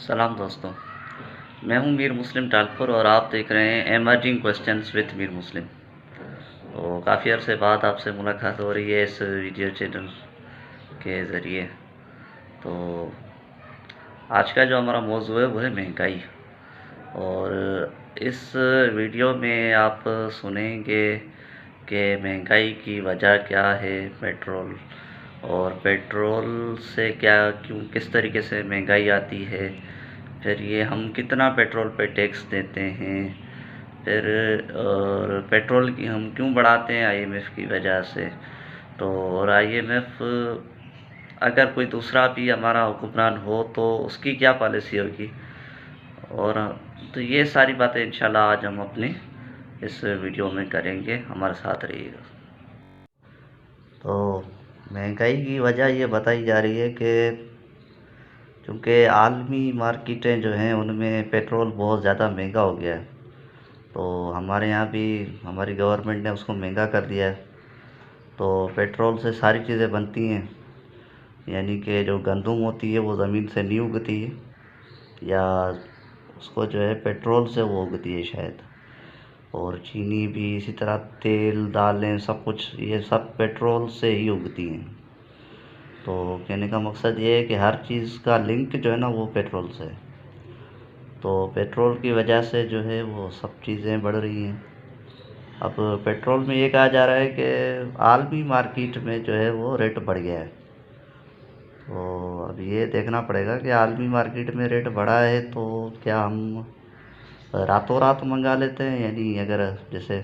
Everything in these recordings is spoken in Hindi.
सलाम दोस्तों, मैं हूं मीर मुस्लिम टालपुर और आप देख रहे हैं एमर्जिंग क्वेश्चंस विद मीर मुस्लिम। तो काफ़ी अरसे बाद आपसे मुलाकात हो रही है इस वीडियो चैनल के ज़रिए। तो आज का जो हमारा मौजू है वो है महंगाई। और इस वीडियो में आप सुनेंगे कि महंगाई की वजह क्या है, पेट्रोल से क्या क्यों किस तरीके से महंगाई आती है, फिर ये हम कितना पेट्रोल पे टैक्स देते हैं, फिर और पेट्रोल की हम क्यों बढ़ाते हैं आईएमएफ की वजह से। तो और आईएमएफ अगर कोई दूसरा भी हमारा हुक्मरान हो तो उसकी क्या पॉलिसी होगी। और तो ये सारी बातें इंशाल्लाह आज हम अपने इस वीडियो में करेंगे, हमारे साथ रहिएगा। तो महंगाई की वजह ये बताई जा रही है कि क्योंकि आलमी मार्केटें जो हैं उनमें पेट्रोल बहुत ज़्यादा महंगा हो गया है। तो हमारे यहाँ भी हमारी गवर्नमेंट ने उसको महंगा कर दिया है। तो पेट्रोल से सारी चीज़ें बनती हैं, यानी कि जो गंदम होती है वो ज़मीन से नहीं उगती है, या उसको जो है पेट्रोल से वो उगती है शायद। और चीनी भी इसी तरह, तेल दालें सब कुछ ये सब पेट्रोल से ही उगती हैं। तो कहने का मकसद ये है कि हर चीज़ का लिंक जो है ना वो पेट्रोल से है। तो पेट्रोल की वजह से जो है वो सब चीज़ें बढ़ रही हैं। अब पेट्रोल में ये कहा जा रहा है कि आलमी मार्केट में जो है वो रेट बढ़ गया है। तो अब ये देखना पड़ेगा कि आलमी मार्केट में रेट बढ़ा है तो क्या हम रातों रात मंगा लेते हैं, यानी अगर जैसे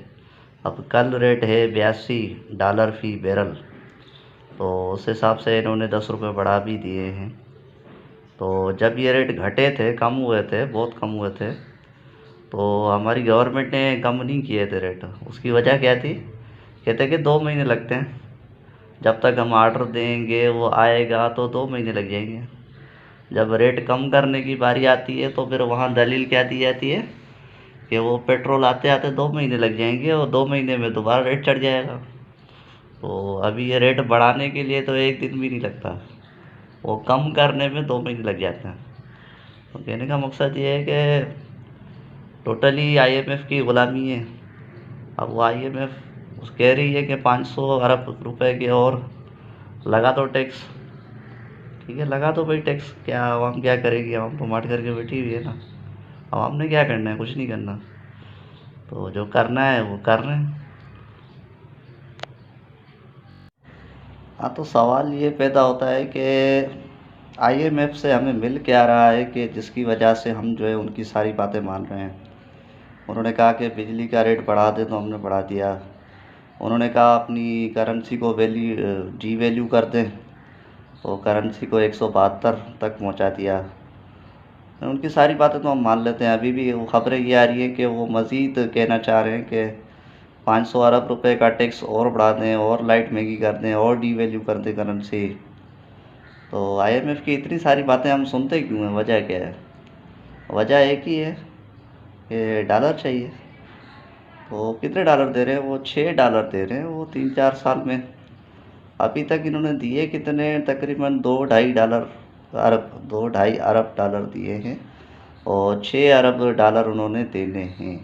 अब कल रेट है $82 फ़ी बैरल, तो उस हिसाब से इन्होंने 10 रुपये बढ़ा भी दिए हैं। तो जब ये रेट घटे थे, कम हुए थे, बहुत कम हुए थे, तो हमारी गवर्नमेंट ने कम नहीं किए थे रेट। उसकी वजह क्या थी? कहते कि 2 महीने लगते हैं, जब तक हम आर्डर देंगे वो आएगा तो 2 महीने लग जाएंगे। जब रेट कम करने की बारी आती है तो फिर वहाँ दलील क्या दी जाती है कि वो पेट्रोल आते आते 2 महीने लग जाएंगे और 2 महीने में दोबारा रेट चढ़ जाएगा। तो अभी ये रेट बढ़ाने के लिए तो एक दिन भी नहीं लगता, वो कम करने में 2 महीने लग जाते हैं। तो कहने का मकसद ये है कि टोटली आईएमएफ की ग़ुलामी है। अब वो आईएमएफ उस कह रही है कि 500 अरब रुपए के और लगा दो टैक्स। ठीक है, लगा दो भाई टैक्स, क्या आवाम क्या करेगी? आवाम तो मार करके बैठी हुई है ना। आवाम ने क्या करना है? कुछ नहीं करना। तो जो करना है वो कर रहे हैं। हाँ, तो सवाल ये पैदा होता है कि आईएमएफ से हमें मिल क्या रहा है कि जिसकी वजह से हम जो है उनकी सारी बातें मान रहे हैं। उन्होंने कहा कि बिजली का रेट बढ़ा दें तो हमने बढ़ा दिया। उन्होंने कहा अपनी करेंसी को डी वैल्यू कर दें, तो करेंसी को 172 तक पहुंचा दिया। उनकी सारी बातें तो हम मान लेते हैं। अभी भी वो खबरें ये आ रही है कि वो मज़ीद कहना चाह रहे हैं कि 500 अरब रुपए का टैक्स और बढ़ा दें, और लाइट महंगी कर दें, और डी वैल्यू कर दें करेंसी। तो आईएमएफ की इतनी सारी बातें हम सुनते क्यों हैं? वजह क्या है? वजह एक ही है कि डॉलर चाहिए। तो कितने डॉलर दे रहे हैं? वो $6 दे रहे हैं वो 3-4 साल में। अभी तक इन्होंने दिए कितने? तकरीबन 2 अरब डॉलर दिए हैं, और 6 अरब डॉलर उन्होंने देने हैं।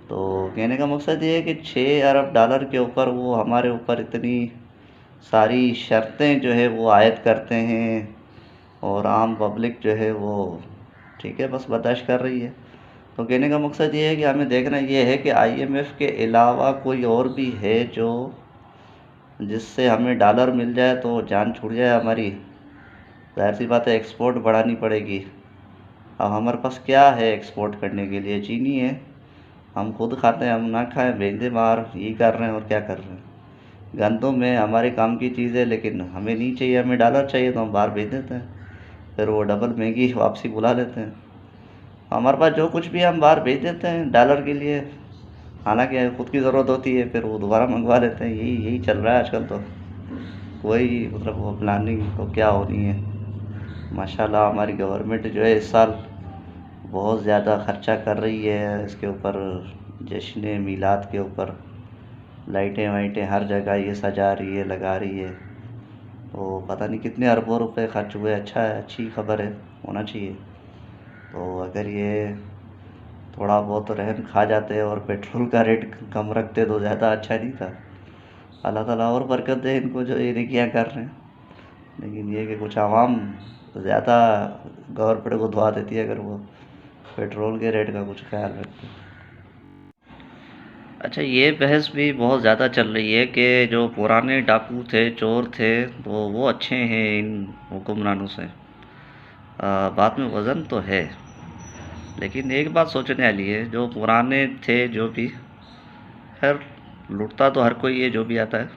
तो कहने का मकसद ये है कि 6 अरब डॉलर के ऊपर वो हमारे ऊपर इतनी सारी शर्तें जो है वो आयद करते हैं, और आम पब्लिक जो है वो ठीक है बस बर्दाश्त कर रही है। तो कहने का मकसद ये है कि हमें देखना ये है कि आईएमएफ के अलावा कोई और भी है जो जिससे हमें डॉलर मिल जाए तो जान छूट जाए हमारी। ज़ाहिर सी बात है, एक्सपोर्ट बढ़ानी पड़ेगी। अब हमारे पास क्या है एक्सपोर्ट करने के लिए? चीनी है। हम खुद खाते हैं, हम ना खाएं भेज दें बाहर, यही कर रहे हैं और क्या कर रहे हैं। गंदम है, हमारे काम की चीज़ है, लेकिन हमें नहीं चाहिए, हमें डॉलर चाहिए तो हम बाहर भेज देते हैं, फिर वो डबल महंगी वापसी बुला लेते हैं। हमारे पास जो कुछ भी है हम बाहर भेज देते हैं डॉलर के लिए, हालांकि खुद की ज़रूरत होती है फिर वो दोबारा मंगवा लेते हैं। यही यही चल रहा है आजकल। तो कोई मतलब वो प्लानिंग तो क्या होनी है। माशाल्लाह हमारी गवर्नमेंट जो है इस साल बहुत ज़्यादा ख़र्चा कर रही है इसके ऊपर, जश्न मीलाद के ऊपर लाइटें वाइटें हर जगह ये सजा रही है, लगा रही है। तो पता नहीं कितने अरबों रुपए खर्च हुए। अच्छा है, अच्छी खबर है, होना चाहिए। तो अगर ये थोड़ा बहुत रहम खा जाते और पेट्रोल का रेट कम रखते तो ज़्यादा अच्छा नहीं था। अल्लाह ताला और बरकत दे इनको जो ये नेकियां कर रहे हैं। लेकिन ये कि कुछ आवाम ज़्यादा गवर्नमेंट को दुआ देती है अगर वो पेट्रोल के रेट का कुछ ख्याल रखते। अच्छा, ये बहस भी बहुत ज़्यादा चल रही है कि जो पुराने डाकू थे, चोर थे, तो वो अच्छे हैं इन हुक्मरानों से। बात में वज़न तो है, लेकिन एक बात सोचने वाली है, जो पुराने थे जो भी, खैर लूटता तो हर कोई है जो भी आता है।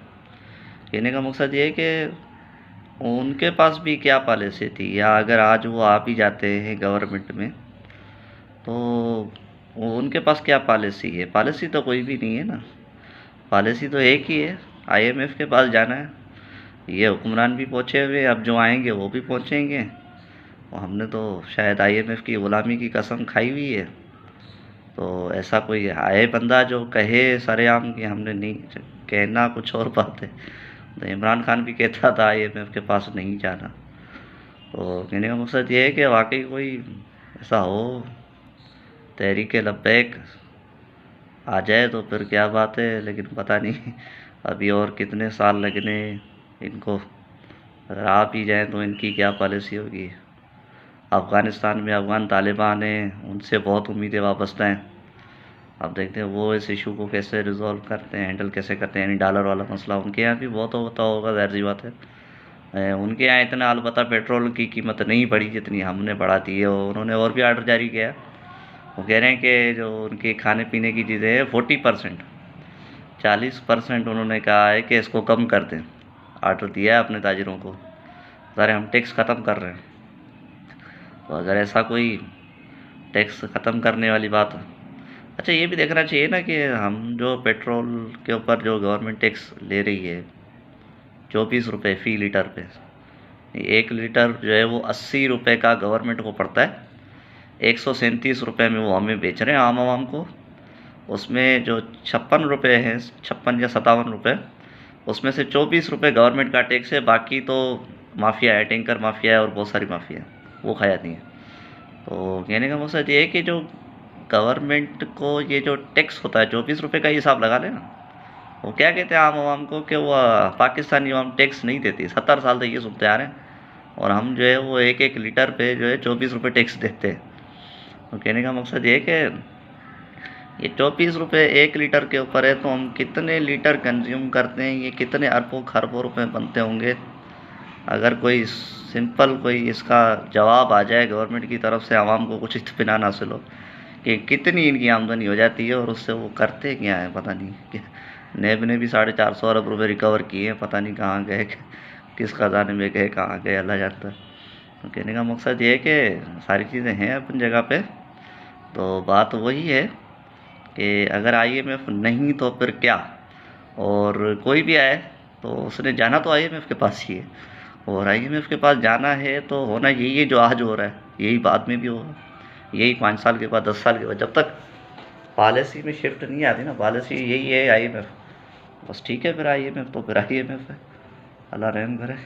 कहने का मकसद ये है कि उनके पास भी क्या पॉलिसी थी, या अगर आज वो आ भी जाते हैं गवर्नमेंट में तो उनके पास क्या पॉलिसी है। पॉलिसी तो कोई भी नहीं है ना। पॉलिसी तो एक ही है, आईएमएफ के पास जाना है। ये हुक्मरान भी पहुँचे हुए, अब जो आएंगे वो भी पहुँचेंगे। और हमने तो शायद आईएमएफ की ग़ुलामी की कसम खाई हुई है। तो ऐसा कोई आए बंदा जो कहे सरेआम कि हमने नहीं, कहना कुछ और बात है। तो इमरान खान भी कहता था आईएमएफ के पास नहीं जाना। तो कहने का मकसद ये है कि वाकई कोई ऐसा हो, तहरीक लब्बैक आ जाए तो फिर क्या बात है। लेकिन पता नहीं अभी और कितने साल लगने इनको। अगर आ भी जाए तो इनकी क्या पॉलिसी होगी। अफ़गानिस्तान में अफ़गान तालिबान हैं, उनसे बहुत उम्मीदें वाबस्ता हैं। अब देखते हैं वो इस इशू को कैसे रिजॉल्व करते हैं, हैंडल कैसे करते हैं। यानी डॉलर वाला मसला उनके यहाँ भी बहुत होता होगा, ज़ाहिर सी बात है। उनके यहाँ इतना अलबत्ता पेट्रोल की कीमत नहीं बढ़ी जितनी हमने बढ़ा दी है। और उन्होंने और भी आर्डर जारी किया है। वो कह रहे हैं कि जो उनके खाने पीने की चीज़ें हैं 40%, 40% उन्होंने कहा है कि इसको कम कर दें। आर्डर दिया है अपने ताजिरों को, सारे हम टैक्स ख़त्म कर रहे हैं। तो अगर ऐसा कोई टैक्स ख़त्म करने वाली बात है, अच्छा ये भी देखना चाहिए ना कि हम जो पेट्रोल के ऊपर जो गवर्नमेंट टैक्स ले रही है 24 रुपये फ़ी लीटर पे, 1 लीटर जो है वो 80 रुपये का गवर्नमेंट को पड़ता है। 137 रुपये में वो हमें बेच रहे हैं आम आवाम को। उसमें जो 56 रुपये हैं, 56 या 57 रुपये, उसमें से 24 रुपये गवर्नमेंट का टैक्स है। बाकी तो माफिया है, टैंकर माफिया है और बहुत सारी माफिया है, वो खा जाती हैं। तो कहने का मकसद ये है कि जो गवर्नमेंट को ये जो टैक्स होता है 24 रुपये का ही हिसाब लगा लेना। वो क्या कहते हैं आम आवाम को कि वो पाकिस्तानी आवाम टैक्स नहीं देती। 70 साल से ये सुनते आ रहे हैं, और हम जो है वो 1-1 लीटर पे जो है 24 रुपये टैक्स देते हैं। तो कहने का मकसद ये है कि ये 24 रुपये 1 लीटर के ऊपर है, तो हम कितने लीटर कंज्यूम करते हैं, ये कितने अरबों खरबों रुपए बनते होंगे। अगर कोई सिंपल कोई इसका जवाब आ जाए गवर्नमेंट की तरफ से, आवाम को कुछ इत्मीनान हासिल हो कि कितनी इनकी आमदनी हो जाती है और उससे वो करते क्या है पता नहीं। कि नेब ने भी 450 अरब रुपये रिकवर किए हैं, पता नहीं कहाँ गए, किस खजाने में गए, कहाँ गए, अल्लाह जानता है। तो कहने का मकसद ये है कि सारी चीज़ें हैं अपनी जगह पे। तो बात वही है कि अगर आईएमएफ नहीं तो फिर क्या। और कोई भी आए तो उसने जाना तो आईएमएफ के पास ही है, और आईएमएफ के पास जाना है तो होना यही है जो आज हो रहा है, यही बाद में भी होगा, यही 5 साल के बाद, 10 साल के बाद, जब तक पॉलिसी में शिफ्ट नहीं आती ना। पॉलिसी यही है आईएमएफ, बस ठीक है। फिर आईएमएफ तो फिर आईएमएफ है, अल्लाह रहम करे।